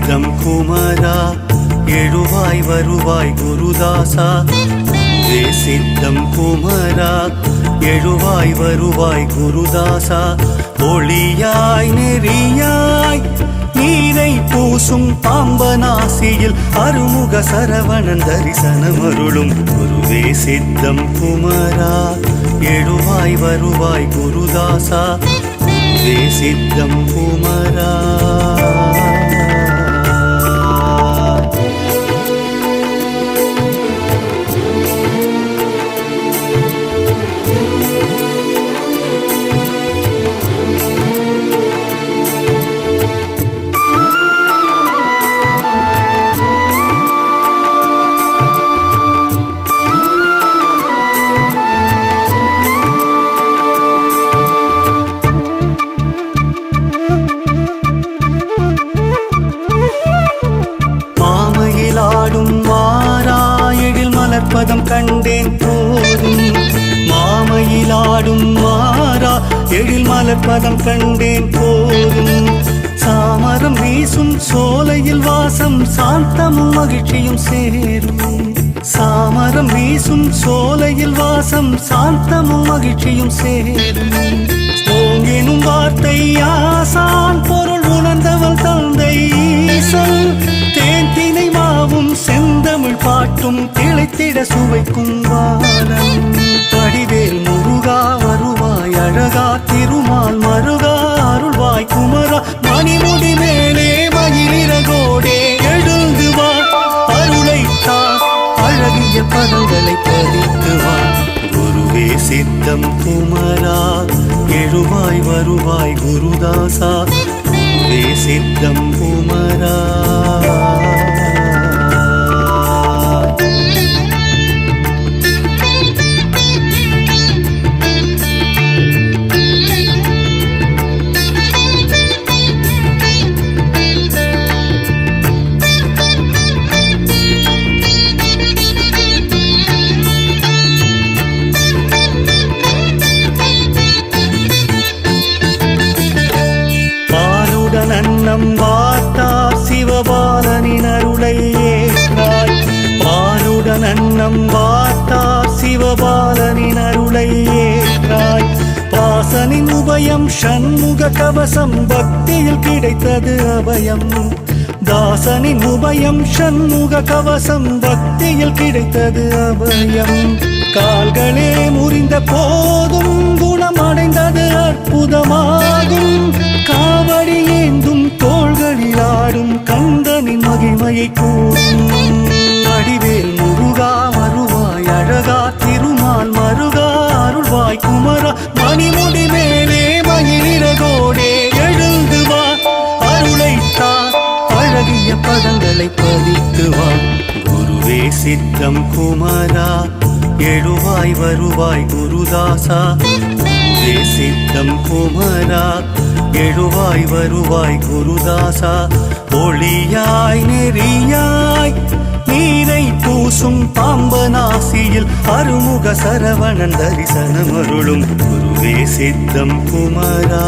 சித்தம் குமரா எழுவாய் வருவாய் குருதாசா சித்தம் குமரா எழுவாய் வருவாய் குருதாசா ஒளியாய் நெறியாய் நீரை பூசும் பாம்பனாசியில் அருமுக சரவணன் தரிசனமருளும் குருவே சித்தம் குமரா எழுவாய் வருவாய் குருதாசா குருவே சித்தம் குமரா பதம் கண்டேன் போதும் மாமையிலாடும் மாறா எழில் மலர்பதம் கண்டேன் போதும் சாமரம் வீசும் சோலையில் வாசம் சாந்தமும் மகிழ்ச்சியும் சேரும் சாமரம் வீசும் சோலையில் வாசம் சாந்தமும் மகிழ்ச்சியும் சேரும் ஓங்கினும் வார்த்தை ஆசான் பொருள் உணர்ந்தவள் தந்தை ஈசல் தேன் தினை மாவும் செந்தமிழ் பாட்டும் திளைத்திட சுவைக்கும் வானம் படிவேல் முருகா வருவாய் அழகா திருமால் மருகா அருள்வாய் குமரா மணிமுடி மேலே மயிலிறகோடே எழுந்து வா அருளை தா அழகிய பதங்களை பதித்து வா குருவே சித்தம் குமரா எழுவாய் வருவாய் குருதாசா குருவே சித்தம் குமரா அன்னம் வார்த்தார் சிவபாலனின் அருளை ஏற்றாய் பாலுடன் அன்னம் வார்த்தார் சிவபாலனின் அருளை ஏற்றாய் பாசனின் உபயம் ஷண்முக கவசம் பக்தியில் கிடைத்தது அபயம் தாசனின் உபயம் ஷண்முக கவசம் பக்தியில் கிடைத்தது அபயம் கால்களே முறிந்த போதும் குணமடைந்தது அற்புதமாகும் காவடி ஏந்தும் தோள்களில் ஆடும் கந்தனின் மகிமையை கூறும் அடிவேல் முருகா வருவாய் அழகா திருமால் மருகா அருள்வாய் குமரா மணிமுடி மேலே மயிலிறகோடே எழுந்து வா அருளை தா அழகிய பதங்களை பதித்து வா குருவே சித்தம் குமரா எழுவாய் வருவாய் குருதாசா குருவே சித்தம் குமரா எழுவாய் வருவாய் குருதாசா ஒளியாய் நெறியாய் நீரை பூசும் பாம்பனாசியில் அருமுக சரவணன் தரிசனமருளும் குருவே சித்தம் குமரா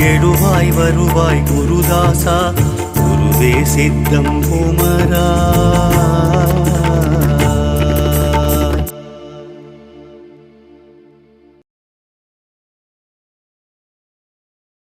எழுவாய் வருவாய் குருதாசா குருவே சித்தம் குமரா